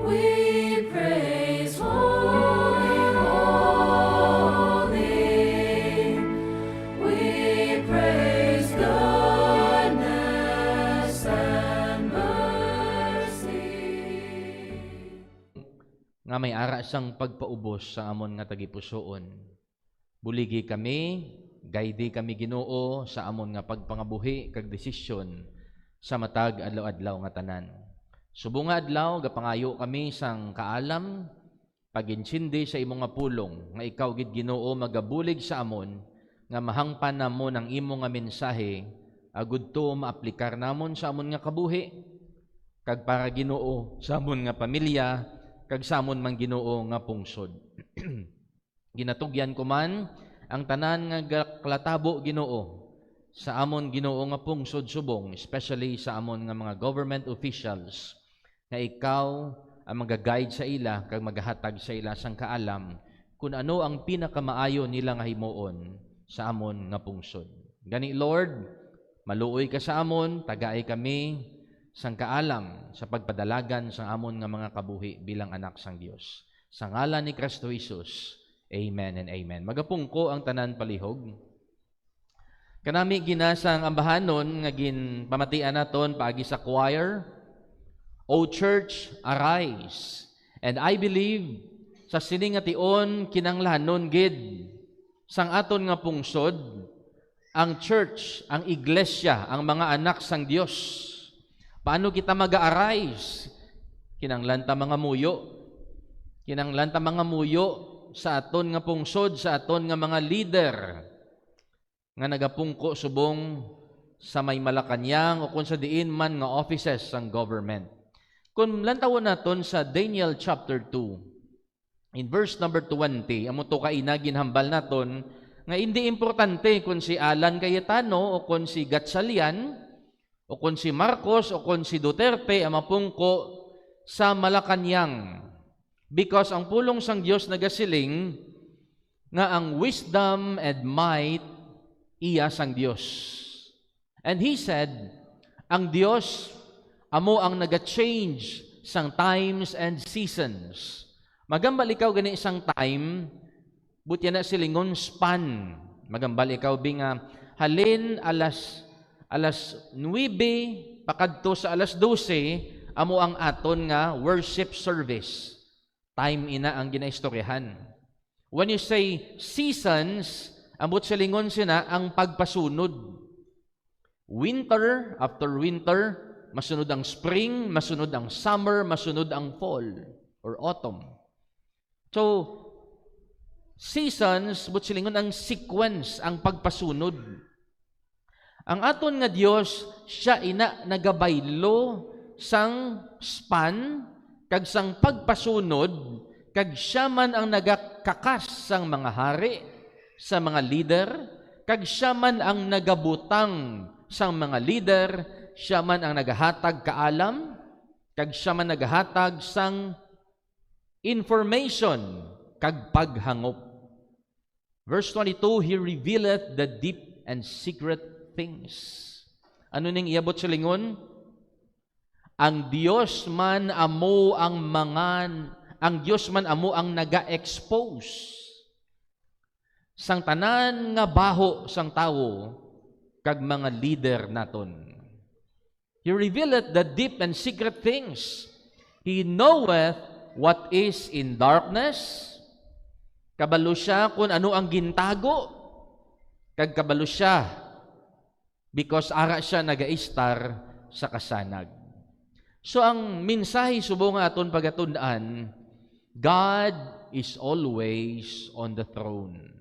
We praise holy, holy. We praise goodness and mercy. Nga may ara sang pagpaubos sa amon nga tagipusoon. Buligi kami, gaydi kami Ginoo sa amon nga pagpangabuhi kag desisyon sa matag adlaw-adlaw nga tanan. Subong nga adlaw gapangayo kami sang kaalam paginsindi sa imong nga pulong nga ikaw gid Ginoo magabulig sa amon nga mahangpan namon ang imong nga mensahe agud to maaplikar namon sa amon nga kabuhi kag para Ginoo sa amon nga pamilya kag sa amon man Ginoo nga pungsod. Ginatugyan ko man ang tanan nga klatabo Ginoo sa amon Ginoo nga pungsod subong, especially sa amon nga mga government officials, nga ikaw ang magaguide sa ila kag magahatag sa ila sang kaalam kung ano ang pinakamaayo nila nga himuon sa amon nga pungsod. Gani Lord, maluoy ka sa amon, tagaay kami sang kaalam sa pagpadalagan sang amon nga mga kabuhi bilang anak sang Dios. Sa ngalan ni Kristo Jesus, amen and amen. Magapungko ang tanan palihog. Kanami ginasang ambahanon nga ginpamatian naton paagi sa choir, O Church, arise. And I believe sa sining nga tion kinanglanon gid sang aton nga pungsod ang church, ang iglesia, ang mga anak sang Dios. Paano kita mag-arise? Kinanglan ta mga muyo. Kinanglan ta mga muyo sa aton nga pungsod, sa aton nga mga leader nga nagapungko subong sa may Malacañang o kung sa diin man nga offices sang government. Kung lantawon naton sa Daniel chapter 2, in verse number 20, amo to kaina ginhambal naton nga hindi importante kung si Alan Cayetano o kung si Gatchalian o kung si Marcos o kung si Duterte ang mapungko sa Malacañang. Because ang pulong sang Dios nagasiling nga ang wisdom and might iya sang Dios. And he said, ang Dios amo ang naga-change sang times and seasons. Magambal ikaw gani isang time, buti na silingon span. Magambal ikaw binga halin alas 9 pakadto sa alas 12 amo ang aton nga worship service. Time ina ang ginaistoryahan. When you say seasons, ambot silingon sina ang pagpasunod. Winter after winter, masunod ang spring, masunod ang summer, masunod ang fall or autumn. So, seasons, but silingon ang sequence, ang pagpasunod. Ang aton nga Dios, siya ina nagabaylo sang span, kag sang pagpasunod, kag siya man ang nagakakas sang mga hari, sa mga leader, kag siya man ang nagabutang sang mga leader, siya man ang nagahatag kaalam, kag siya man nagahatag sang information, kag paghangop. Verse 22, He revealeth the deep and secret things. Ano ning iabot sa lingon? Ang Dios man amo ang Dios man amo ang naga-expose sang tanan nga baho sang tawo kag mga leader naton. He revealeth the deep and secret things. He knoweth what is in darkness. Kabalo siya kung ano ang gintago. Kag kabalo siya because ara siya nagaistar sa kasanag. So ang mensahe subong nga aton pagatun-an, God is always on the throne.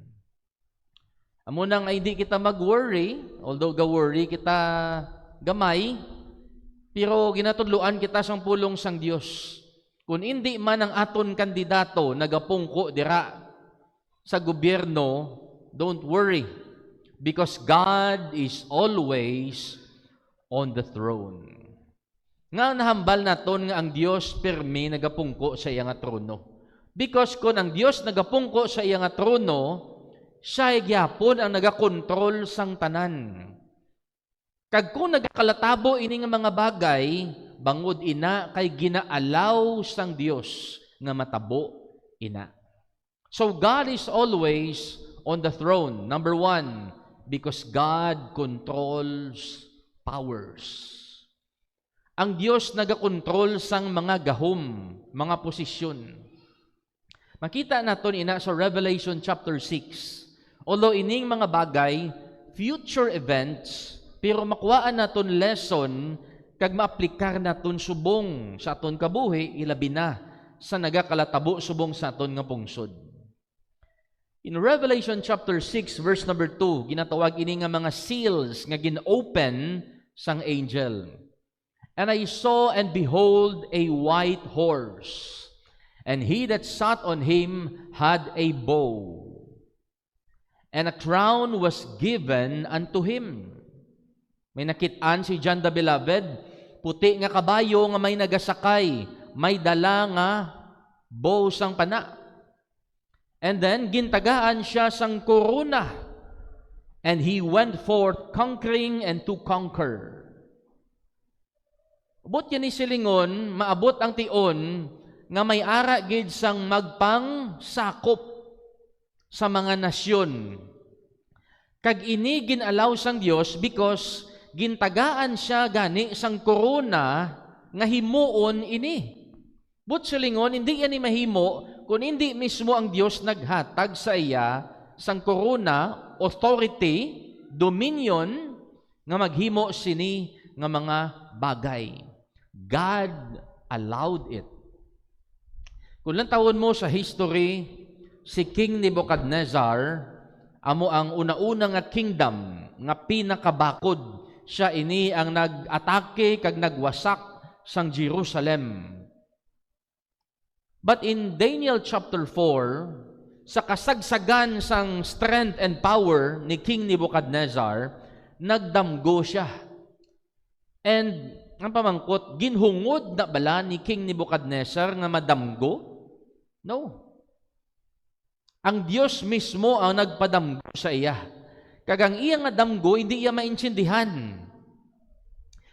Amo nang hindi kita mag-worry, although ga-worry kita gamay, pero ginatudluan kita sang pulong sang Dios. Kung hindi man ang aton kandidato nagapungko dira sa gobyerno, don't worry, because God is always on the throne. Nga nahambal naton nga ang Dios pirmi nagapungko sa iya nga trono. Because kung ang Dios nagapungko sa iya nga trono, siya gyapon ang nagakontrol sang tanan. Kag kung nagakalatabo ini nga mga bagay, bangod ina kay ginaalaw sang Dios nga matabo ina. So God is always on the throne. Number one, because God controls powers. Ang Dios nagakontrol sang mga gahom, mga posisyon. Makita naton ina sa Revelation chapter 6. Although ining mga bagay, future events, pero makuhaan naton lesson kag maaplikar naton subong sa aton kabuhi, ilabi na sa nagakalatabo subong sa aton nga pungsod. In Revelation chapter 6 verse number 2, ginatawag ini nga mga seals nga gin-open sang angel. And I saw and behold a white horse, and he that sat on him had a bow, and a crown was given unto him. May nakit-an si John the Beloved, puti nga kabayo nga may nagasakay, may dala nga bow sang pana. And then, gintagaan siya sang korona. And he went forth conquering and to conquer. Abot yan ni silingon, maabot ang tion, nga may ara gid sang magpang sakop sa mga nasyon. Kag ini ginalaw sang Dios because gintagaan siya gani sang korona nga himuon ini. But silingon, hindi yan ni mahimo kung hindi mismo ang Diyos naghatag sa iya sang korona, authority, dominion, nga maghimo sini nga mga bagay. God allowed it. Kung lang tawon mo sa history, si King Nebuchadnezzar, amo ang una-una nga kingdom, nga pinakabakod, siya ini ang nag-atake kag nagwasak sang Jerusalem. But in Daniel chapter 4, sa kasagsagan sang strength and power ni King Nebuchadnezzar, nagdamgo siya. And ang pamangkot, ginhungod na bala ni King Nebuchadnezzar nga madamgo? No. Ang Diyos mismo ang nagpadamgo sa iya. Kagang iya nga damgo, hindi iya maintindihan.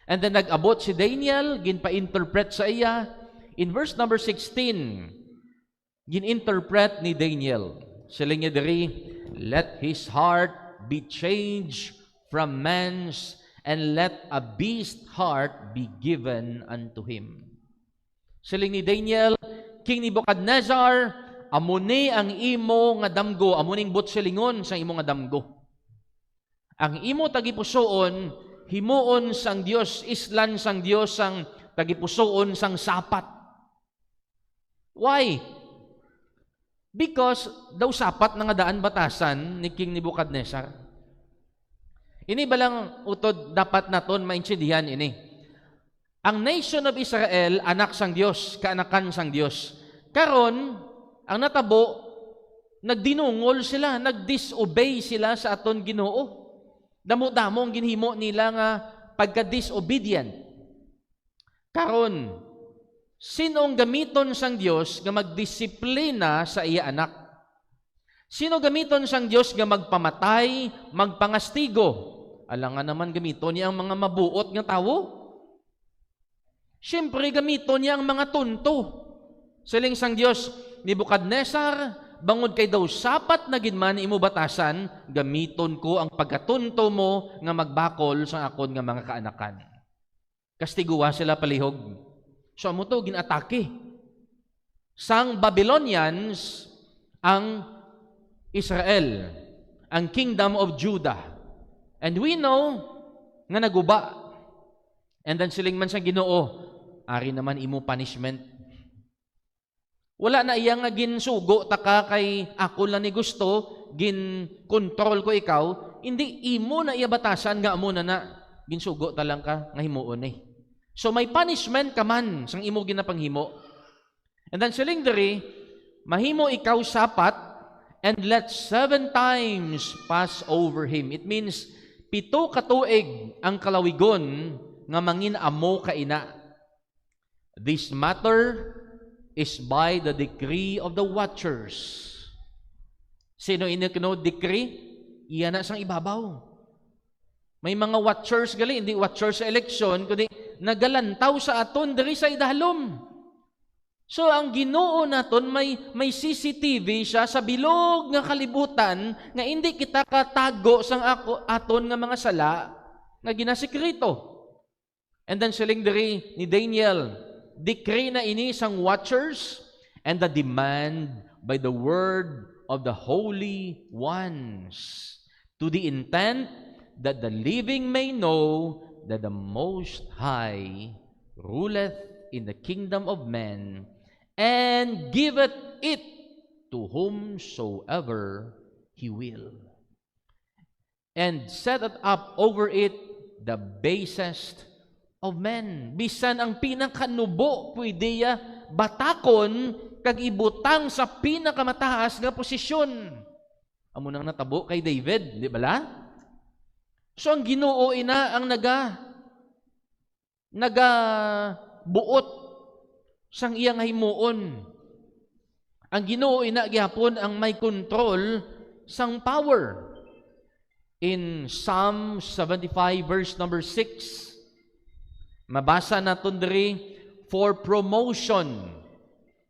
And then nag-abot si Daniel, ginpa-interpret sa iya. In verse number 16, gin-interpret ni Daniel, sila niya diri, let his heart be changed from man's, and let a beast heart be given unto him. Sila ni Daniel, King Nebuchadnezzar, amuni ang imo nga damgo, amuning butselingon sa imo nga damgo. Ang imo tagipusoon, himuon sang Dios, islan sang Dios sang tagipusoon sang sapat. Why? Because daw sapat na nga daan batasan ni King Nebuchadnezzar. Ini balang utod dapat naton maintindihan ini. Ang nation of Israel, anak sang Dios, kaanakan sang Dios. Karon, ang natabo, nagdinungol sila, nagdisobey sila sa aton Ginoo. Damo-damo ang ginhimo nila nga pagka-disobedient. Karon, sino ang gamiton sang Dios nga magdisiplina sa iya anak? Sino gamiton sang Dios nga magpamatay, magpangastigo? Alangan naman gamiton niya ang mga mabuot nga tawo. Siyempre gamiton niya ang mga tunto. Siling sang Dios, Nebuchadnezzar, bangod kay daw sapat na ginman imo batasan, gamiton ko ang pagkatunto mo nga magbakol sa akon nga mga kaanakan. Kastiguwa sila palihog. So amo to ginatake. Sang Babylonians ang Israel, ang kingdom of Judah. And we know nga naguba. And then siling man sa Ginoo, ari naman imo punishment. Wala na iya nga ginsugo taka kay ako lang ni gusto, gin-control ko ikaw, hindi imo na iya batasan nga amo na ginsugo talang ka nga himuon eh. So may punishment ka man sang imo ginapanghimo. And then siling diri, mahimo ikaw sapat and let 7 times pass over him. It means 7 katuig ang kalawigon nga mangin-amo ka ina. This matter is by the decree of the watchers. Sino inikno decree? Iyan na sang ibabaw. May mga watchers gali, hindi watchers sa election, kundi nagalantaw sa aton diri sa idalom. So ang Ginoo naton may CCTV siya sa bilog nga kalibutan nga hindi kita katago sang aton nga mga sala nga ginasekrito. And then siling diri ni Daniel, decree na ini sang watchers and the demand by the word of the holy ones, to the intent that the living may know that the Most High ruleth in the kingdom of men, and giveth it to whomsoever he will, and setteth up over it the basest of men. Bisan ang pinakanubo pwede batakon kag ibutang sa pinakamataas nga posisyon. Amo nang natabo kay David, di bala? So ang Ginoo ina ang buot sang iyang himuon. Ang Ginoo ina gihapon ang may control sang power. In Psalm 75 verse number 6, mabasa naton diri, for promotion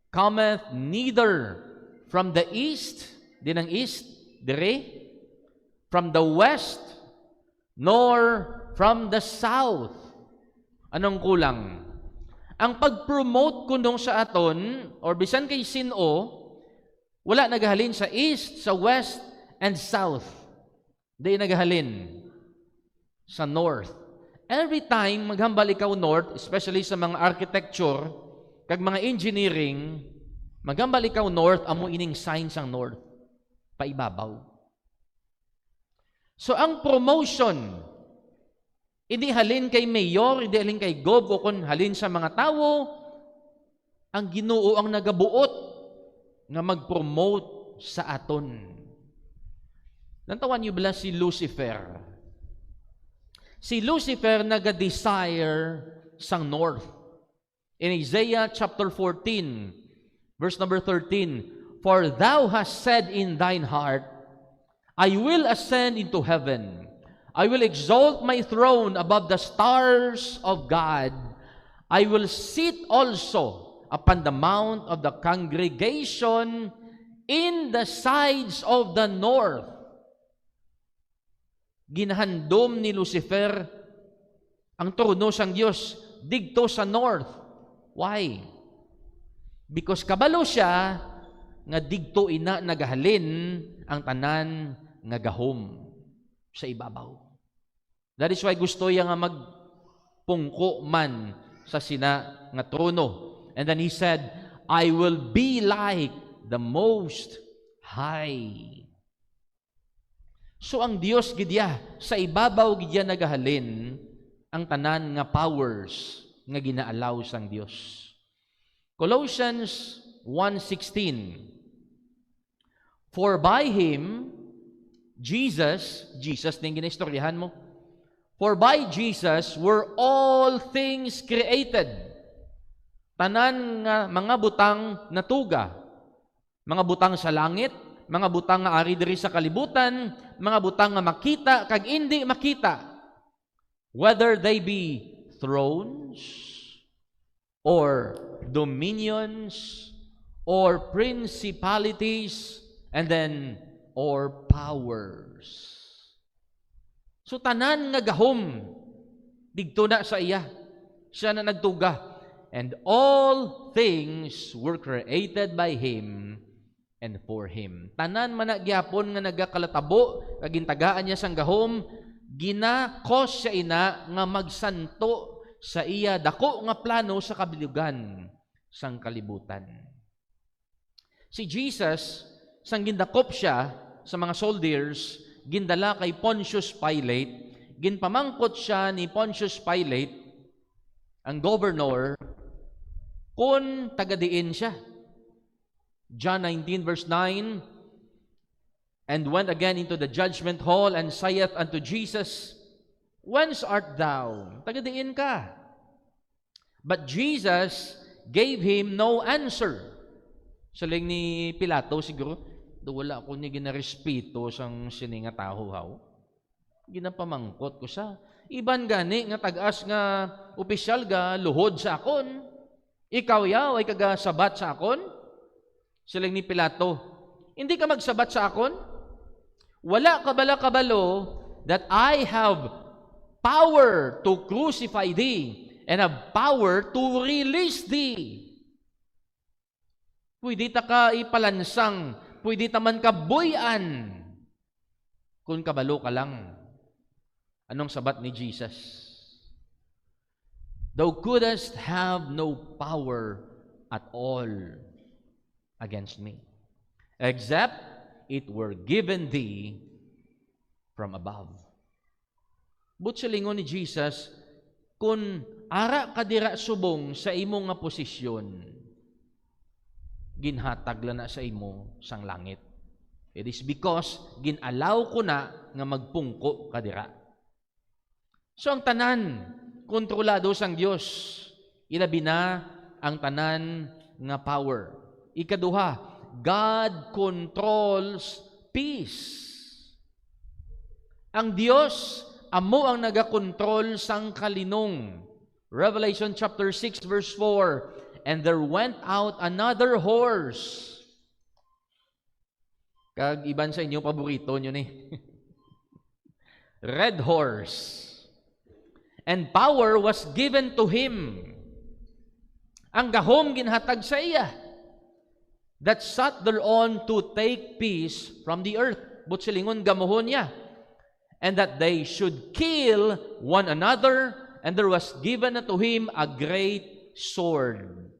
cometh neither from the east, dinang east, diri, from the west, nor from the south. Anong kulang? Ang pag-promote kundong sa aton, or bisan kay sino, wala nagahalin sa east, sa west, and south. Di nagahalin sa north. Every time maghambal ikaw north, especially sa mga architecture, kag mga engineering, maghambal ikaw north, amo ining signs ang north, paibabaw. So ang promotion, hindi halin kay mayor, hindi halin kay gob, o kung halin sa mga tao, ang Ginoo ang nagabuot nga mag-promote sa aton. Nantawan niyo ba si Lucifer? Si Lucifer naga-desire sang north. In Isaiah chapter 14, verse number 13, for thou hast said in thine heart, I will ascend into heaven. I will exalt my throne above the stars of God. I will sit also upon the mount of the congregation in the sides of the north. Ginahandom ni Lucifer ang trono sang Dios digto sa north. Why? Because kabalo siya nga digto ina nagahalin ang tanan nga gahom sa ibabaw. That is why gusto niya nga magpungko man sa sina nga trono. And then he said, I will be like the Most High. So ang Dios gidya sa ibabaw gidya nagahalin ang tanan nga powers nga ginaalaw sang Dios. Colossians 1:16, for by him Jesus ning ginaistoryahan mo, for by Jesus were all things created. Tanan nga mga butang natuga, mga butang sa langit, mga butang nga ari diri sa kalibutan, mga butang nga makita kag hindi makita, whether they be thrones or dominions or principalities, and then or powers. So tanan nga gahom digto na sa iya, siya na nagtuga. And all things were created by him and for him. Tanan man gyapon nga nagakalatabo kag gintagaan niya sang gahom, ginakos siya ina nga magsanto sa iya dako nga plano sa kabilugan sang kalibutan. Si Jesus sang gindakop siya sa mga soldiers, gindala kay Pontius Pilate, ginpamangkot siya ni Pontius Pilate, ang governor, kung tagadiin siya. John 19 verse 9, and went again into the judgment hall, and saith unto Jesus, whence art thou? Tagadiin ka. But Jesus gave him no answer. Saling ni Pilato siguro, wala ko niya ginarespeto sang sininga tao haw. Ginapamangkot ko sa, Iban gani nga tagas nga opisyal ga luhod sa akon. Ikaw yaw ay kagasabat sa akon. Siling ni Pilato, hindi ka magsabat sa akon? Wala ka bala kabalo that I have power to crucify thee and have power to release thee. Pwede ta ka ipalansang, pwede ta man ka buyan, kung kabalo ka lang. Anong sabat ni Jesus? Thou couldst have no power at all against me, except it were given thee from above. But sa lingon ni Jesus, kung ara ka dira subong sa imong nga posisyon, ginhatag lang na sa imo sang langit. It is because ginalaw ko na nga magpungko ka dira. So ang tanan, kontrolado sang Dios. Ilabi na ang tanan nga power. Ikaduha, God controls peace. Ang Dios amo ang nagakontrol sang kalinong. Revelation chapter 6 verse 4, and there went out another horse. Kag iban sa inyo paborito nyo ni. Red horse. And power was given to him. Ang gahom ginhatag sa iya, that sat thereon to take peace from the earth. But silingon gamuhon niya. And that they should kill one another, and there was given unto him a great sword.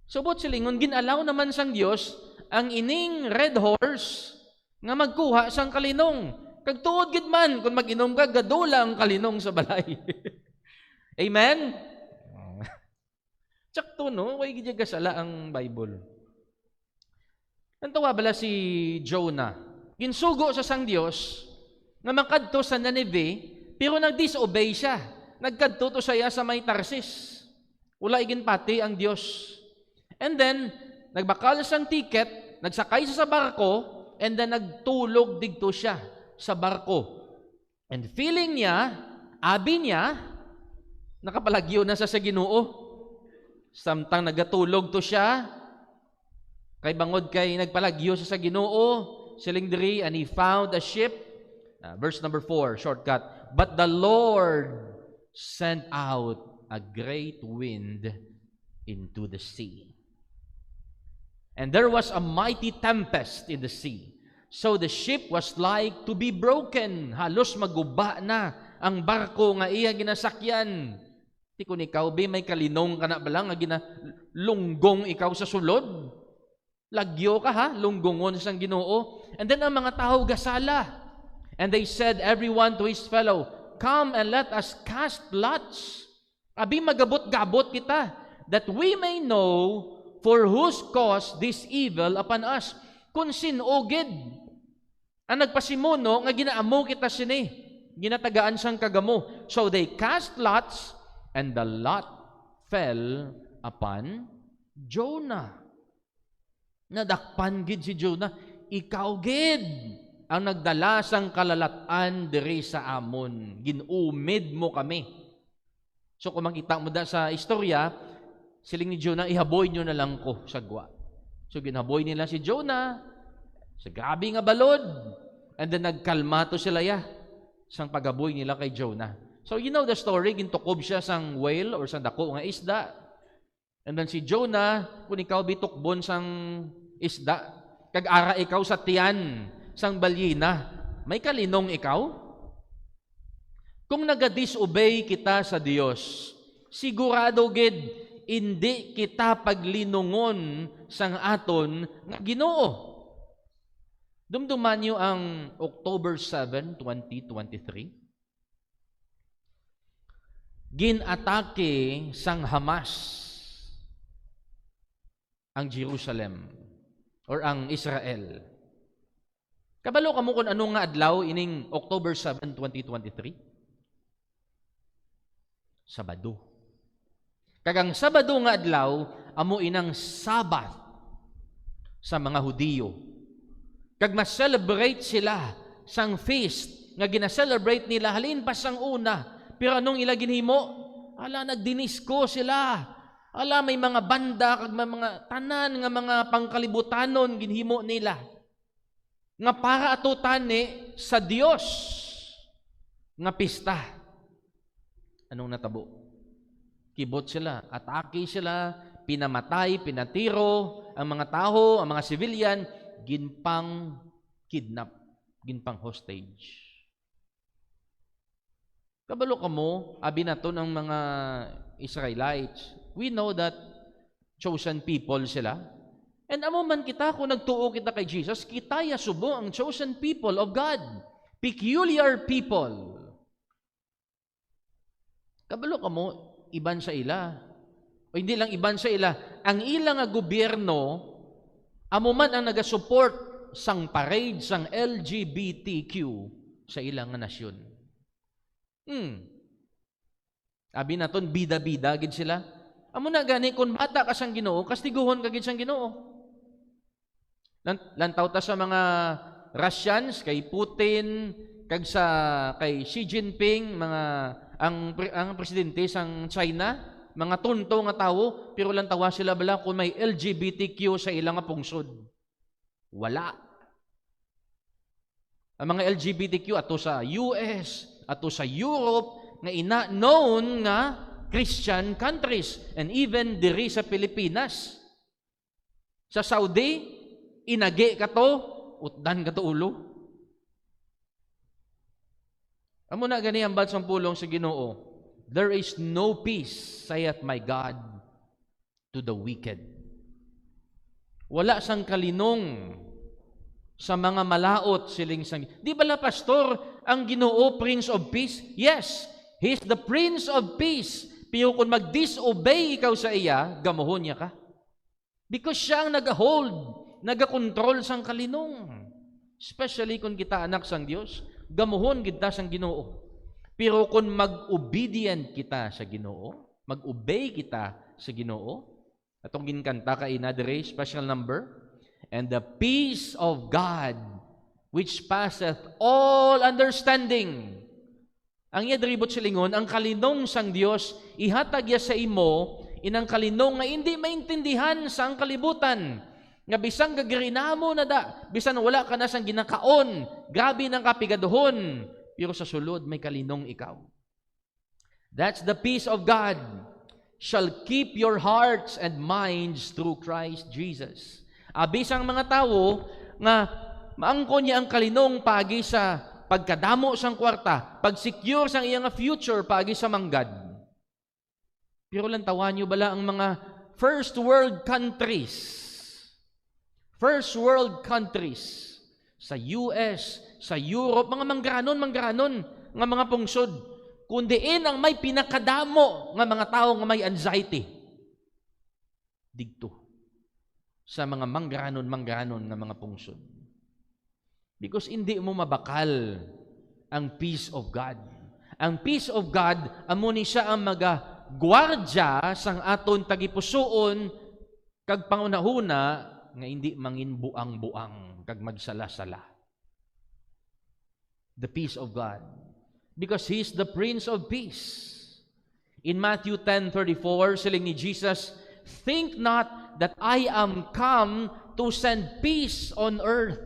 So but silingon, ginalaw naman sang Dios ang ining red horse nga magkuha sang kalinong. Kag tuod gid man kung mag-inom ka, gadula ang kalinong sa balay. Amen? Tsakto no, way gid gasala ang Bible. Antawa bala si Jonah. Ginsugo sa sang Dios nga makadto sa Nineveh, pero nag-disobey siya. Nagkadto to saya sa may Tarsis. Wala iginpati ang Dios. And then nagbakal sang ticket, nagsakay siya sa barko, and then nagtulog digto siya sa barko. And feeling niya, abi niya, nakapalagyo na sa Ginoo. Samtang nagatulog to siya, kay bangod kay nagpalagyo sa Ginoo, siling diri, and he found a ship. Verse number 4, shortcut. But the Lord sent out a great wind into the sea. And there was a mighty tempest in the sea. So the ship was like to be broken. Halos maguba na ang barko nga iya ginasakyan. Ti kun ikaw be may kalinong ka na balang nga ginalunggong ikaw sa sulod. Lagyo ka ha, lunggongon sang Ginoo. And then ang mga tao gasala. And they said everyone to his fellow, come and let us cast lots. Abi magabot-gabot kita, that we may know for whose cause this evil upon us. Kung sinugid ang nagpasimuno nga ginaamo kita sini, ginatagaan sang kagamo. So they cast lots, and the lot fell upon Jonah. Nadakpan gid si Jonah, ikaw gid ang nagdala sang kalalatan diri sa amon. Ginumid mo kami. So kung makita mo da sa istorya, siling ni Jonah, ihaboy nyo na lang ko sa gwa. So ginaboy nila si Jonah sa grabe nga balod, and then nagkalma to sila sang pagaboy nila kay Jonah. So you know the story, gintukob siya sang whale or sang dako nga isda. And then si Jonah, kung ikaw bitukbon sang isda, kag-ara ikaw sa tiyan sang balyina, may kalinong ikaw? Kung naga-disobey kita sa Dios, sigurado gid hindi kita paglinungon sang aton nga Ginoo. Dumduman niyo ang October 7, 2023. Ginatake sang Hamas ang Jerusalem or ang Israel. Kabalo kamo kung anong nga adlaw ining October 7, 2023? Sabado. Kagang Sabado nga adlaw, amo inang Sabbath sa mga Hudiyo. Kag mas celebrate sila sang feast nga gina-celebrate nila halin pa sang una. Pero anong ila ginhimo? Ala, nagdinisko sila. Ala, may mga banda, kag may mga tanan nga mga pangkalibutanon ginhimo nila. Nga para ato tani sa Dios nga pista. Anong natabo? Kibot sila, atake sila, pinamatay, pinatiro ang mga tao, ang mga civilian, ginpang kidnap, ginpang hostage. Kabalo ka mo, abi na to ng mga Israelites. We know that chosen people sila. And amo man kita, kung nagtuo kita kay Jesus, kita ya subo ang chosen people of God. Peculiar people. Kabalo ka mo, iban sa ila. O hindi lang iban sa ila, ang ilang nga gobyerno, amo man ang nagasupport sang parade, sang LGBTQ sa ilang nga nasyon. Abi naton bida-bida gid sila. Amo na gani kung bata ka sang Ginoo, kastiguhon ka gid sang Ginoo. Lantaw ta sa mga Russians kay Putin, kag sa kay Xi Jinping, mga ang presidente sang China, mga tunto nga tawo, pero lantawa sila bala kung may LGBTQ sa ilang nga pungsod. Wala. Ang mga LGBTQ ato sa US, ato sa Europe, nga ina-known nga Christian countries, and even diri sa Pilipinas. Sa Saudi, inagi ka to, utdan ka to ulo. Amo na gani ang badsang pulong sa Ginoo. There is no peace, saith my God, to the wicked. Wala sang kalinong sa mga malaot siling sang. Di bala pastor ang Ginoo Prince of Peace? Yes, He's the Prince of Peace. Pero kung mag-disobey ikaw sa iya, gamuhon niya ka. Because siya ang nag-hold, nag-control sang kalinong. Especially kung kita anak sang Dios, gamuhon kita sang Ginoo. Pero kung mag-obedient kita sa Ginoo, mag-obey kita sa Ginoo, atong ginkanta ka inadere, special number, and the peace of God, which passeth all understanding. Ang iya deribot silingon, ang kalinong sang Dios, ihatag ya sa imo, inang kalinong nga hindi maintindihan sa ang kalibutan. Nga bisang gagarinamo na da, bisan wala ka na sang ginakaon, grabe ng kapigaduhon, pero sa sulod may kalinong ikaw. That's the peace of God, shall keep your hearts and minds through Christ Jesus. Abisang mga tao nga maangkon niya ang kalinong pagi sa pagkadamo sang kwarta, pag-secure sang iyang future pagi sa manggad. Pero lang tawan niyo bala ang mga first world countries sa US, sa Europe, mga manggranon nga mga pungsod, kundiin ang may pinakadamo nga mga tao nga may anxiety. Digto sa mga manggranon nga mga pungsod. Because hindi mo mabakal ang peace of God. Ang peace of God, amo ni siya ang magagwardya sang aton tagipusoon kag pangunahuna nga hindi mangin buang-buang kag magsala-sala. The peace of God. Because He is the Prince of Peace. In Matthew 10:34, siling ni Jesus, think not that I am come to send peace on earth.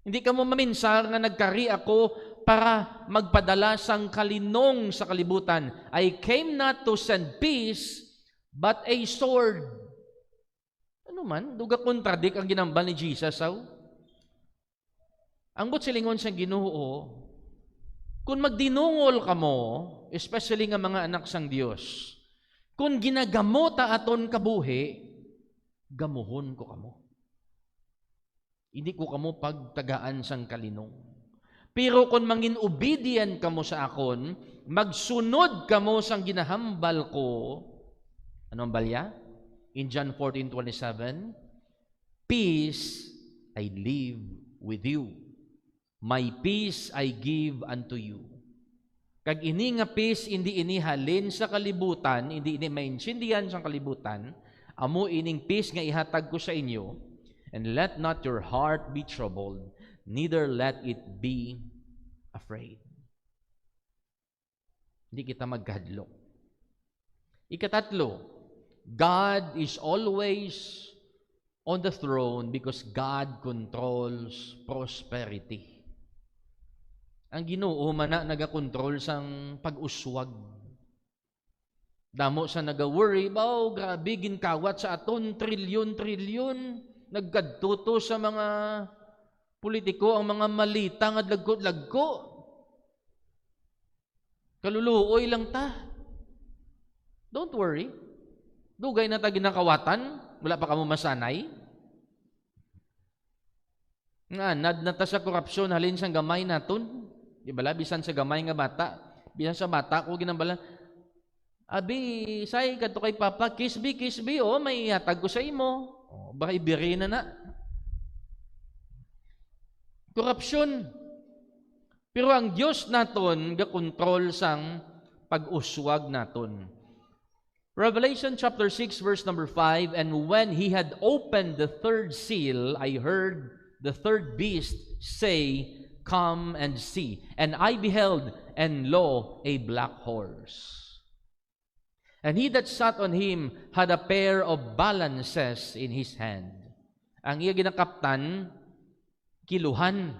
Hindi ka mo maminsar nga nagkari ako para magpadala sang kalinong sa kalibutan. I came not to send peace, but a sword. Ano man, duga kontradik ang ginambal ni Jesus, aw? Ang silingon sa Ginoo, kung magdinungol ka mo, especially nga mga anak sang Dios, kung ginagamota aton kabuhi, gamuhon ko kamo. Hindi ko kamo pagtagaan sang kalinong. Pero kung mangin obedient kamo sa akon, magsunod kamo sang ginahambal ko. Ano ang balya? In John 14:27, peace I leave with you. My peace I give unto you. Kag ini nga peace, hindi ini halin sa kalibutan, hindi ini maintindihan sa kalibutan, amo ining peace nga ihatag ko sa inyo, and let not your heart be troubled, neither let it be afraid. Hindi kita magkadlok. Ikatatlo, God is always on the throne because God controls prosperity. Ang Ginoo man na nagakontrol sang pag-uswag. Damo sa naga-worry, grabe, ginkawat sa aton, trilyon, nagkadtuto sa mga politiko, ang mga malita, nga lagko. Kaluluoy lang ta. Don't worry. Dugay na ta ginakawatan, wala pa kamo masanay. Nga, nad na ta sa korupsyon, halin sa gamay naton. Di bala, bisan sa gamay nga bata, bisan sa bata ko ginambala, abi, say, kadto kay Papa, kisbi, may ihatag ko sa imo. Baka ibiri na. Korupsyon. Pero ang Diyos naton, gakontrol sang pag-uswag naton. Revelation chapter 6, verse number 5, and when he had opened the third seal, I heard the third beast say, come and see. And I beheld, and lo, a black horse. And he that sat on him had a pair of balances in his hand. Ang iya ginakaptan, kiluhan.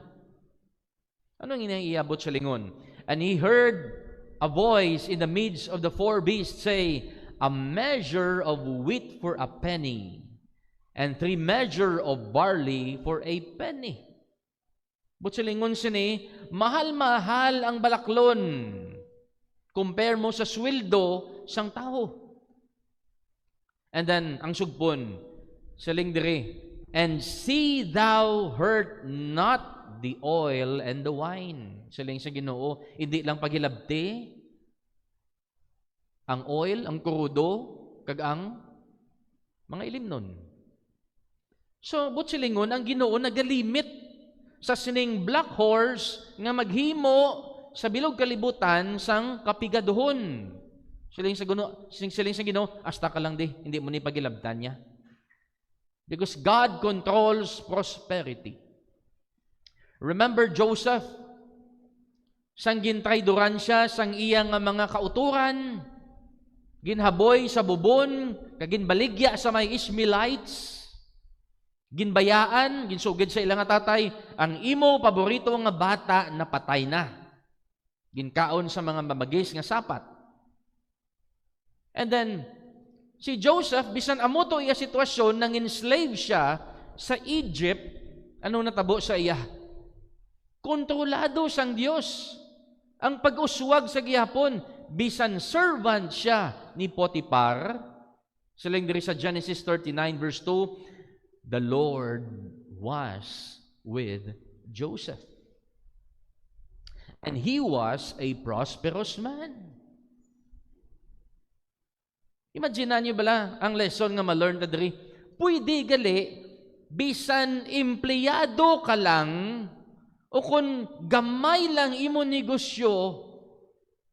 Anong iniabot sa lingon? And he heard a voice in the midst of the four beasts say, a measure of wheat for a penny, and 3 measure of barley for a penny. But sa lingon sini, mahal-mahal ang balaklon. Compare mo sa sweldo sang tao. And then, ang sugpon, saling diri, and see thou hurt not the oil and the wine. Saling sa Ginoo, hindi lang paghilabti, ang oil, ang krudo, kag ang mga ilimnon. So, but silingon, ang Ginoo nagalimit sa sining black horse nga maghimo sa bilog kalibutan sang kapigaduhon. Siling sa Ginoo, hasta ka lang di, hindi mo ni pagilabtan niya. Because God controls prosperity. Remember Joseph, sang gintrayduran siya, sang iyang mga kauturan, ginhaboy sa bubon, kaginbaligya sa may Ishmaelites, ginbayaan, ginsugid sa ilang tatay, ang imo paborito nga bata na patay na. Ginkaon sa mga mamagis nga sapat. And then, si Joseph, bisan amuto iya sitwasyon, nang enslave siya sa Egypt, anong natabo sa iya? Kontrolado sang Diyos. Ang pag-uswag sa gihapon, bisan servant siya ni Potiphar, silang diri sa Genesis 39 verse 2, the Lord was with Joseph. And he was a prosperous man. Imagine niyo bala ang lesson nga ma-learn ta diri. Pwede gali bisan empleyado ka lang o kung gamay lang imo negosyo,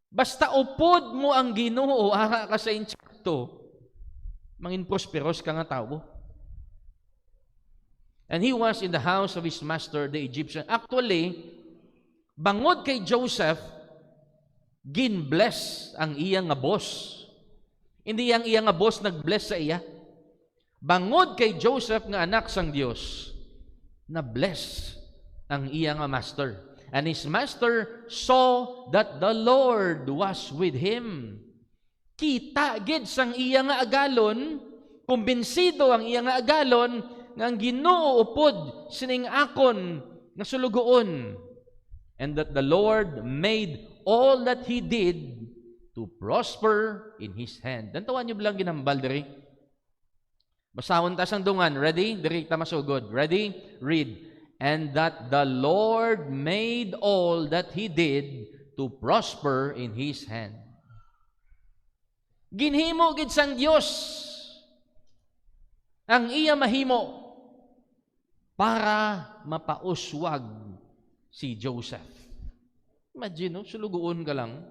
basta upod mo ang Ginoo, ara ka sa insakto, mangin prosperous ka nga tao. And he was in the house of his master, the Egyptian. Actually, bangod kay Joseph, gin-bless ang iyang nga boss. Hindi ang iyang nga boss nag-bless sa iya. Bangod kay Joseph nga anak sang Dios, na-bless ang iyang nga master. And his master saw that the Lord was with him. Kita gid sang iyang nga agalon, kumbinsido ang iyang nga agalon, nga ang Ginoo upod sining akon nga sulugoon, and that the Lord made all that he did to prosper in his hand. Dantawan niyo bilang ginambal diri. Basahon ta sang dungan. Ready? Diri ta masugod. Ready? Read. And that the Lord made all that he did to prosper in his hand. Ginhimo gid sang Dios ang iya mahimo para mapauswag si Joseph. Imagine, no? Sulugoon ka lang.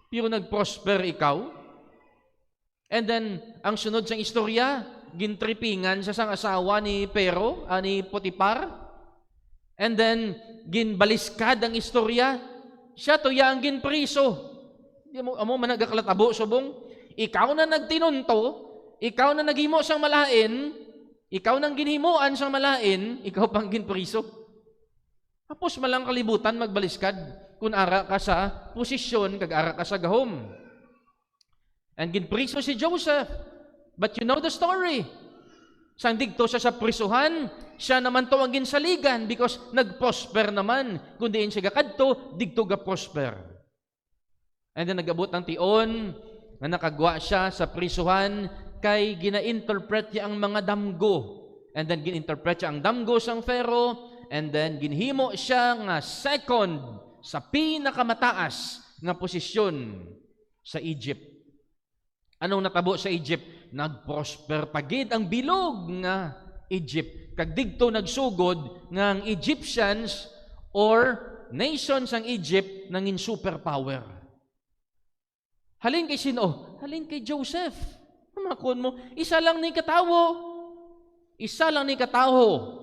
Pero nag-prosper ikaw. And then, ang sunod sang istorya, gintripingan sa sang asawa ni Pero, ni Potiphar. And then, ginbaliskad ang istorya, siya to yang ginpriso. Di mo amo man nagaklatabo subong. Ikaw na nagtinunto, ikaw na naghimo sang malain, ikaw nang ginhimuan sang malain, ikaw pang ginpriso. Tapos malang kalibutan magbaliskad kung ara ka sa posisyon kag ara ka sa gahom. And ginpriso si Joseph. But you know the story. Sang digto siya sa prisuhan, siya naman to ang ginsaligan because nag-prosper naman. Kung diin siya gakadto, digto ga-prosper. And then nagabot ang tion na nakagwa siya sa prisuhan kay gina-interpret niya ang mga damgo. And then gin-interpret siya ang damgo sang Pharaoh and then ginhimo siya nga second sa pinakamataas nga posisyon sa Egypt. Anong natabo sa Egypt? Nag-prosper pagid ang bilog nga Egypt. Kag digto nagsugod nga ang Egyptians or nations ang Egypt nangin superpower. Halin kay sino? Halin kay Joseph. Makon mo, isa lang ni katawo. Isa lang ni katawo.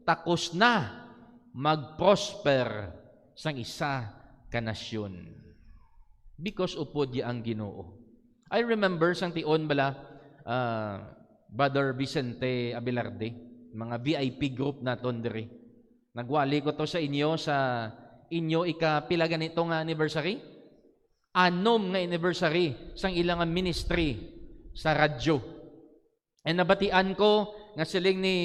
Takos na mag-prosper sang isa ka nasyon. Because upod ya ang Ginoo. I remember sang tion bala Brother Vicente Abelarde, mga VIP group naton diri. Nagwali ko to sa inyo sa inyo ikapila ganito nga anniversary. 6 nga anniversary sang ilang ministry sa radyo. And nabatian ko nga siling ni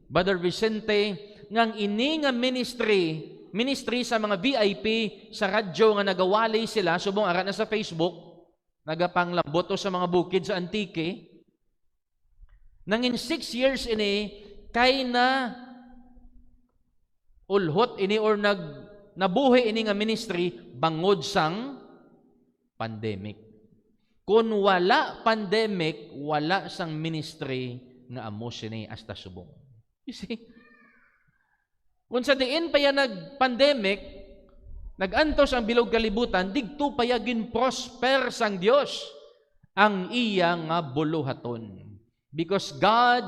Brother Vicente ngang ini nga ministry sa mga VIP sa radyo nga nagawali sila subong ara na sa Facebook. Nagapanglambot o sa mga bukid sa Antique. Nangin 6 years ini, kay na ulhot ini or nabuhi ini nga ministry bangod sang pandemic. Kung wala pandemic, wala sang ministry nga amo sini hasta subong. You see? Kung sa diin pa yan nag-pandemic, nagantos ang bilog kalibutan, digto payagin prosper sang Dios ang iya nga buluhaton. Because God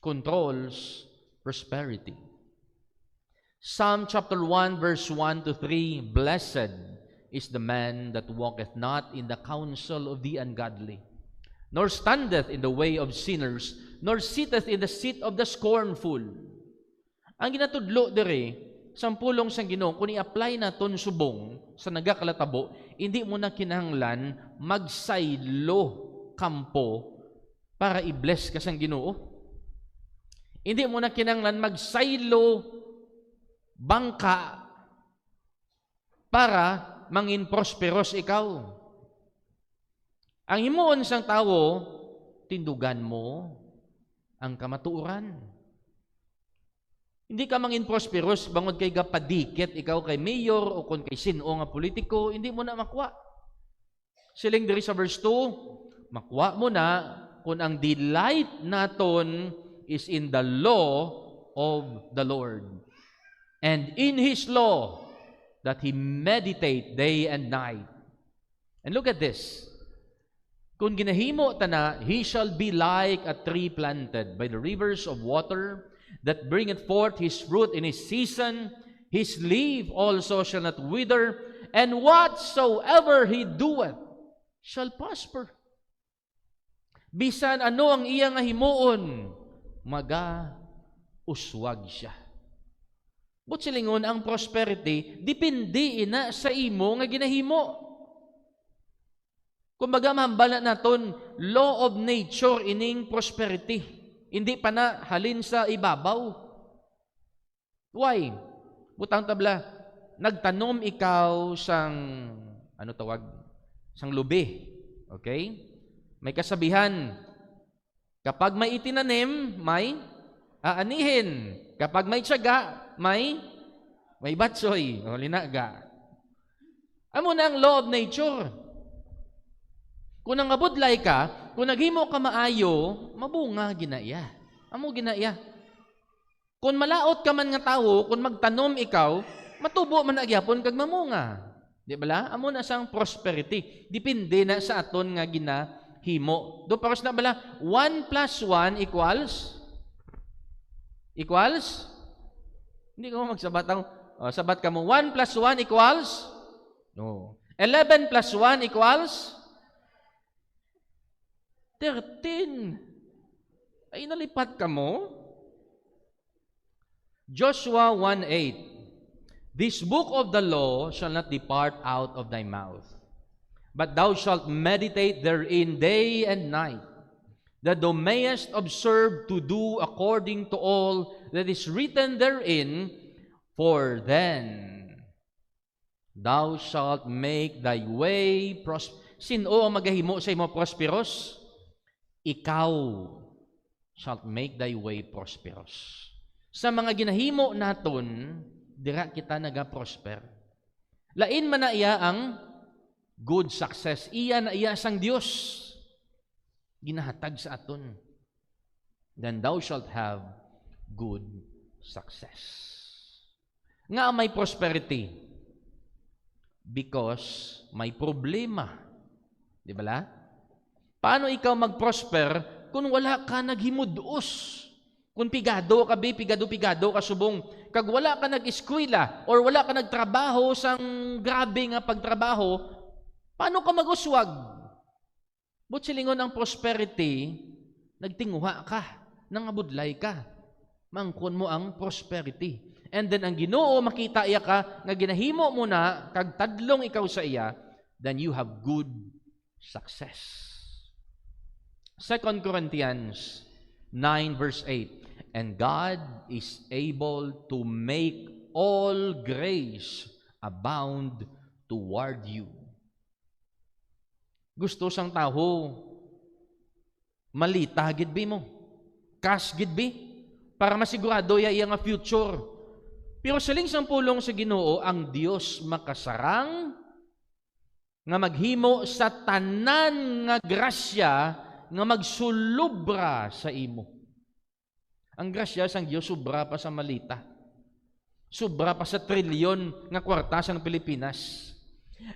controls prosperity. Psalm chapter 1 verse 1 to 3, Blessed is the man that walketh not in the counsel of the ungodly, nor standeth in the way of sinners, nor sitteth in the seat of the scornful. Ang ginatudlo diri, sampulong sang Ginoo, kung i-apply naton subong sa nagakalatabo, hindi mo na kinahanglan magsaylo kampo para i-bless ka sang Ginoo. Hindi mo na kinahanglan magsaylo bangka para mangin prosperous ikaw. Ang himuon sang tawo, tindugan mo ang kamatuoran. Hindi ka mangin prosperous bangod kay gapadikit ikaw kay mayor o kung kay sino nga politiko, hindi mo na makwa. Siling diri sa verse 2, makwa mo na kung ang delight naton is in the law of the Lord. And in His law that He meditate day and night. And look at this. Kung ginahimo tana, he shall be like a tree planted by the rivers of water, that bringeth forth his fruit in his season, his leaf also shall not wither, and whatsoever he doeth shall prosper. Bisan ano ang iya nga himuon, maga-uswag siya. But silingon ang prosperity, depende ina sa imo nga ginahimo. Kumbaga mahambala naton, law of nature ining prosperity. Hindi pa na halin sa ibabaw. Why? Butang tabla, nagtanom ikaw sang, ano tawag? Sang lubi. Okay? May kasabihan, kapag may itinanim, may aanihin. Kapag may tiyaga, may batsoy. O, linaga. Amo na ang law of nature. Kung nangabudlay ka, kung naghimo ka maayo, mabunga ginaya. Amo ginaya. Kung malaot ka man nga tawo, kung magtanom ikaw, matubo man agyapon kag mamunga. Di bala? Amo na sang prosperity. Depende na sa aton nga ginahimo. Do paros na bala, 1 plus 1 equals? Equals? Hindi ko magsabatang, O, sabat ka mo, 1 plus 1 equals? No. 11 plus 1 equals? 13. Ay, nalipat ka mo? Joshua 1:8. This book of the law shall not depart out of thy mouth, but thou shalt meditate therein day and night, that thou mayest observe to do according to all that is written therein, for then thou shalt make thy way prosperous. Sino ang magahimo sa imo prosperous? Ikaw shalt make thy way prosperous. Sa mga ginahimo naton, dira kita naga-prosper. Lain man na iya ang good success. Iya na iya sang Dios. Ginahatag sa aton. Then thou shalt have good success. Nga may prosperity. Because may problema. Di ba la? Paano ikaw mag-prosper kung wala ka naghimudos? Kung pigado ka, pigado ka subong, kag wala ka nag-eskwela or wala ka nagtrabaho sang grabe nga pagtrabaho, paano ka mag-uswag? But silingon ang prosperity, nagtinguha ka, nangabudlay ka. Mangkon mo ang prosperity. And then ang Ginoo makita iya ka, nga ginahimo mo na, kag tadlong ikaw sa iya, then you have good success. 2 Corinthians 9 verse 8. And God is able to make all grace abound toward you. Gusto sang tao, malita gid bi mo. Cash gid bi para masigurado iya nga future. Pero siling sang pulong sa Ginoo, ang Dios makasarang nga maghimo sa tanan nga grasya nga magsulubra sa imo. Ang grasya sang Dios sobra pa sa malita. Sobra pa sa trilyon nga kwarta sang Pilipinas.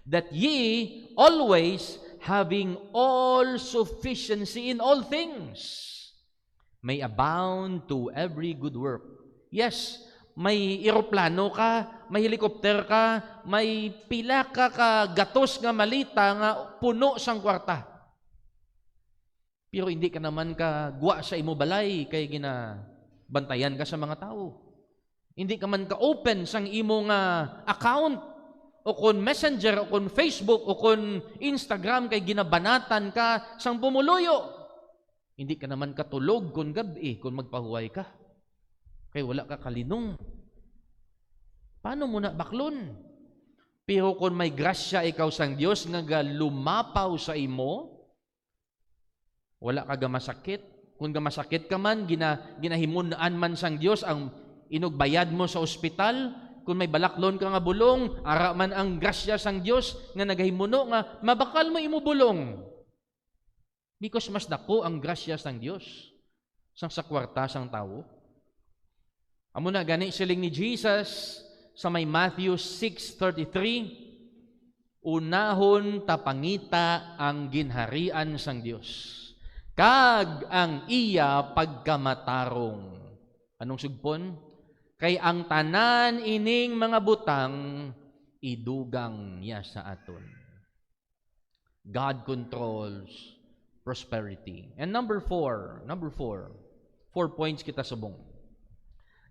That ye always having all sufficiency in all things may abound to every good work. Yes, may eroplano ka, may helikopter ka, may pila ka gatos nga malita nga puno sang kwarta. Pero hindi ka naman ka guwa sa imo balay kay ginabantayan ka sa mga tao. Hindi ka man ka open sang imo nga account o kon Messenger o kon Facebook o kon Instagram kay ginabanatan ka sang pumuluyo. Hindi ka naman katulog kon gabi kon magpahuway ka. Kay wala ka kalinong. Paano mo na baklon? Pero kung may grasya ikaw sang Dios nga lumapaw sa imo, wala ka gamasakit. Kung gamasakit ka man, ginahimunaan man sang Dios ang inugbayad mo sa ospital. Kung may balaklon ka nga bulong, ara man ang grasya sang Dios nga nagahimuno nga mabakal mo imo bulong. Because mas dako ang grasya sang Dios sang sa kwarta sang tao. Amo na gani siling ni Jesus sa may Matthew 6:33, unahon tapangita ang ginharian sang Dios, kag ang iya pagkamatarong. Anong sugpon? Kay ang tanan ining mga butang idugang niya sa aton. God controls prosperity. And number four, 4 points kita subong.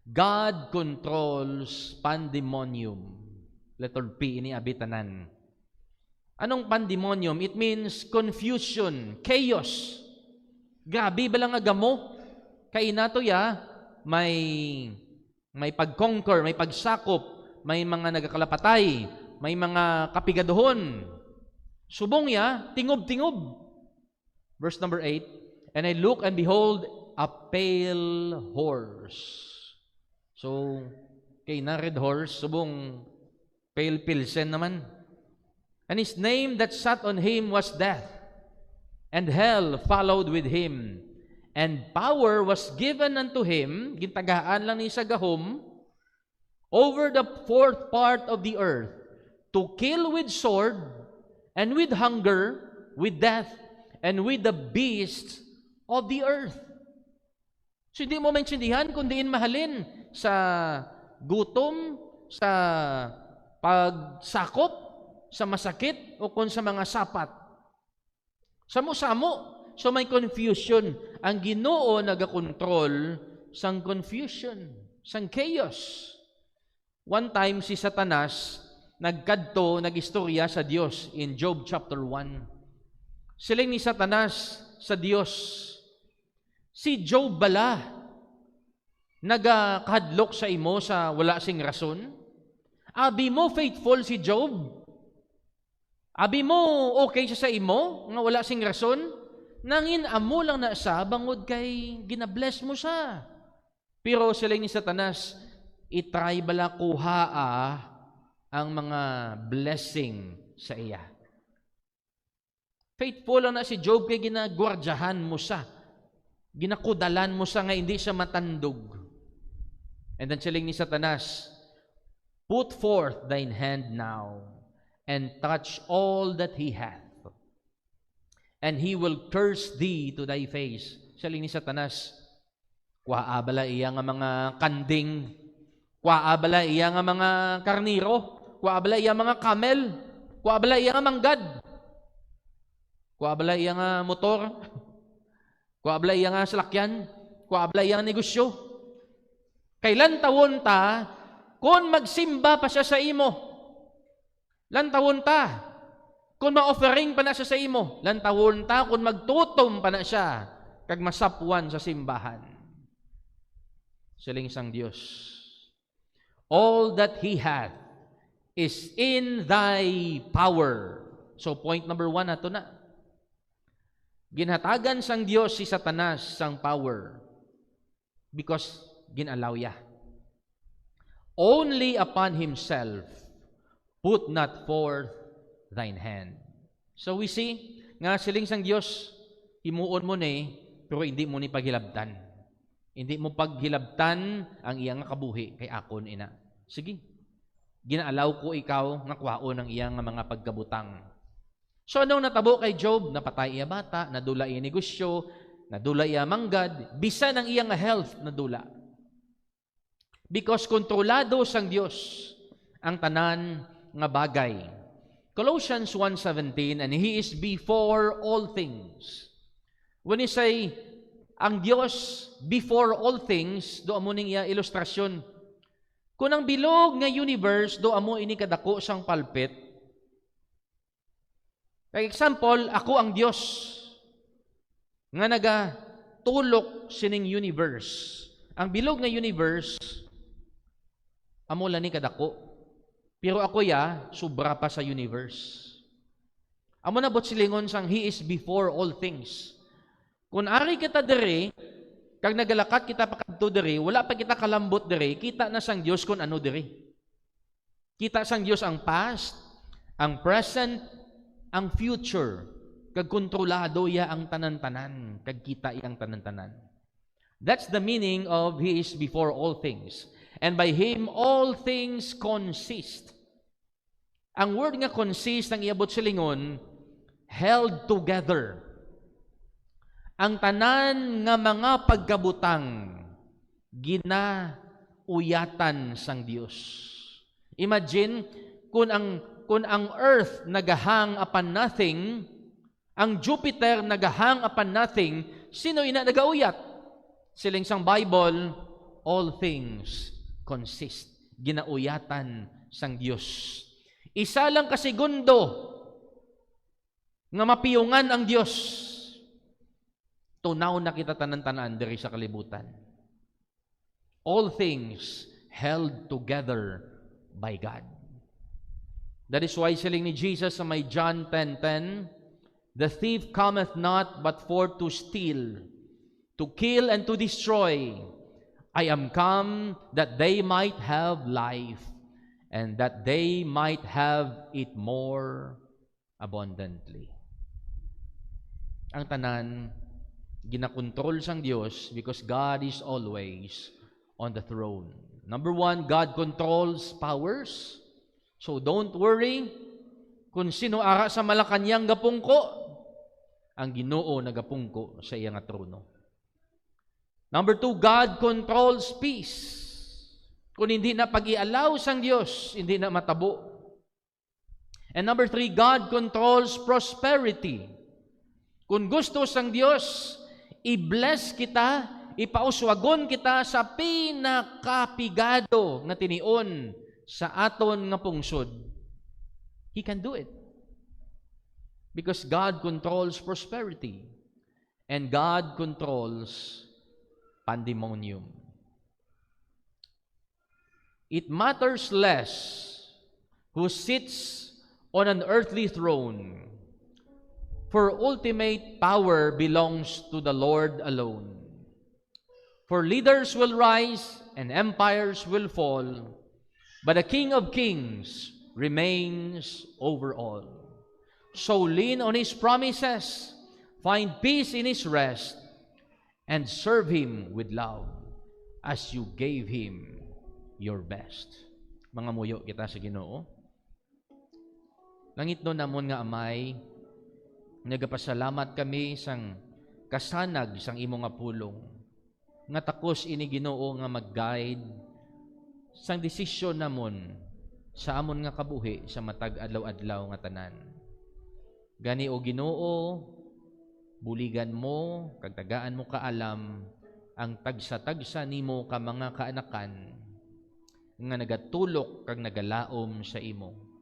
God controls pandemonium. Letter P, ini abitanan. Anong pandemonium? It means confusion, chaos. Grabe ba lang agamo? Kay nato ya, may pag-conquer, may pagsakop, may mga nagakalapatay, may mga kapigaduhon. Subong ya, tingob-tingob. Verse number 8, and I look and behold a pale horse. So, kay na red horse, subong pale pilsen naman. And his name that sat on him was Death, and hell followed with him. And power was given unto him, gintagaan lang ni sa gahom, over the fourth part of the earth, to kill with sword, and with hunger, with death, and with the beasts of the earth. So hindi mo maintindihan kung diin mahalin sa gutom, sa pagsakop, sa masakit, o kung sa mga sapat. Samo-samo. So may confusion. Ang Ginoo nagakontrol sang confusion, sang chaos. One time si Satanas nagkadto, nagistorya sa Dios in Job chapter 1. Siling ni Satanas sa Dios, si Job bala nagakadlok sa imo sa wala sing rason? Abi mo faithful si Job? Abi mo okay siya sa imo nga wala sing rason? Nangin amo lang na sa bangod kay ginabless mo siya. Pero siling ni Satanas, itry bala kuhaa ang mga blessing sa iya. Faithful lang na si Job kay ginagwardyahan mo siya. Ginakudalan mo siya nga hindi siya matandog. And then siling ni Satanas, put forth thine hand now and touch all that he hath, and he will curse thee to thy face. Siling ni Satanas, kuhaabala iya nga mga kanding, kuhaabala iya nga mga karniro, kuhaabala iya mga camel, kuhaabala iya nga manggad, kuhaabala iya nga motor, kuhaabala iya nga salakyan, kuhaabala iya nga negosyo. Kailan tawon ta kung magsimba pa siya sa imo? Lan tawon ta kung ma-offering pa na siya sa imo? Lan tawon ta kung magtutom pa na siya kag masapwan sa simbahan? Siling sang Dios, all that he hath is in thy power. So point number 1 ato na. Ginhatagan sang Dios si Satanas sang power because ginalaw ya. Only upon himself put not forth thine hand. So we see, nga siling sang Dios, himuon mo ni, pero hindi mo ni paghilabtan. Hindi mo paghilabtan ang iyang kabuhi kay akon ina. Sige, ginaalaw ko ikaw nga kwaon ang iyang mga pagkabutang. So anong natabo kay Job? Napatay iya bata, nadula iya negosyo, nadula iya manggad, bisan ang iyang health nadula. Because kontrolado sang Dios ang tanan nga bagay. Colossians 1:17, and He is before all things. When you say, ang Dios before all things, do amo ning iya ilustrasyon. Kung ang bilog nga universe, do amo ini kadako sang palpit. For example, ako ang Dios nga nagatulok sining universe. Ang bilog nga universe, amo lang ni kadako. Pero ako ya, sobra pa sa universe. Amo na bot silingon sang He is before all things. Kung ari kita dere, kag nagalakat kita pa kadto dere, wala pa kita kalambot dere, kita na sang Dios kung ano dere. Kita sang Dios ang past, ang present, ang future. Kag kontrolado ya ang tanan-tanan, kag kita iyang tanan-tanan. That's the meaning of He is before all things. And by Him, all things consist. Ang word nga consist, ang iabot silingon, held together. Ang tanan nga mga pagkabutang, ginauyatan sang Dios. Imagine, kung ang earth nagahang upon nothing, ang Jupiter nagahang upon nothing, sino ina nagauyat? Siling sang Bible, all things consist. Ginauyatan sang Dios. Isa lang ka segundo nga mapiyungan ang Dios. Tunaw na kita tanan-tanan diri sa kalibutan. All things held together by God. That is why siling ni Jesus sa may John 10:10, the thief cometh not but for to steal, to kill and to destroy. I am come that they might have life, and that they might have it more abundantly. Ang tanan, ginakontrol sang Dios because God is always on the throne. Number 1, God controls powers. So don't worry kung sino ara sa Malacañang gapungko, ang Ginoo nagapungko sa iyang trono. Number 2, God controls peace. Kung hindi na pag-i-allow sang Diyos, hindi na matabo. And number 3, God controls prosperity. Kung gusto sang Diyos, i-bless kita, ipauswagon kita sa pinakapigado nga tinion sa aton nga pungsod. He can do it. Because God controls prosperity. And God controls pandemonium. It matters less who sits on an earthly throne, for ultimate power belongs to the Lord alone. For leaders will rise and empires will fall, but the King of Kings remains over all. So lean on His promises, find peace in His rest, and serve Him with love as you gave Him your best. Mga muyo kita sa Ginoo. Langit no namon nga Amay, nagapasalamat kami sang kasanag sang imo nga pulong. Nga takos ini Ginoo nga mag-guide sang desisyon namon sa amon nga kabuhi sa matag adlaw-adlaw nga tanan. Gani o Ginoo, buligan mo, kag tagaan mo kaalam ang tagsa-tagsa nimo ka mga kaanakan nga nagatulok kag nagalaom sa imo.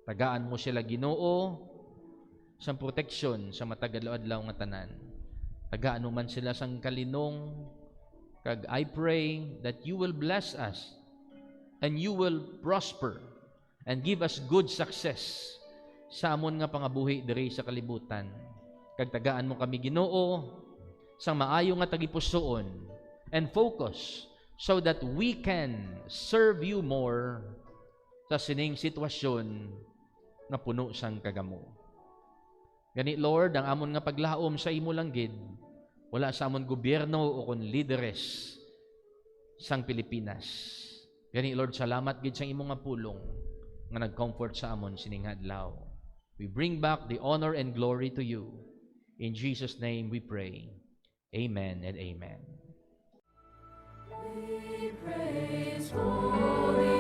Tagaan mo sila Ginoo sa proteksyon sa matag adlaw-adlaw nga tanan. Tagaan mo man sila sang kalinong, kag I pray that you will bless us and you will prosper and give us good success sa amon nga pangabuhi diri sa kalibutan. Kag tagaan mo kami Ginoo sang maayo nga tagipusoon and focus so that we can serve you more sa sining sitwasyon na puno sang kagamo. Gani Lord, ang amon nga paglaom sa imo lang gid, wala sa amon gobyerno o kon lideres sang Pilipinas. Gani Lord, salamat gid sang imo nga pulong nga nag-comfort sa amon sining adlaw. We bring back the honor and glory to you. In Jesus' name we pray. Amen and amen. We praise holy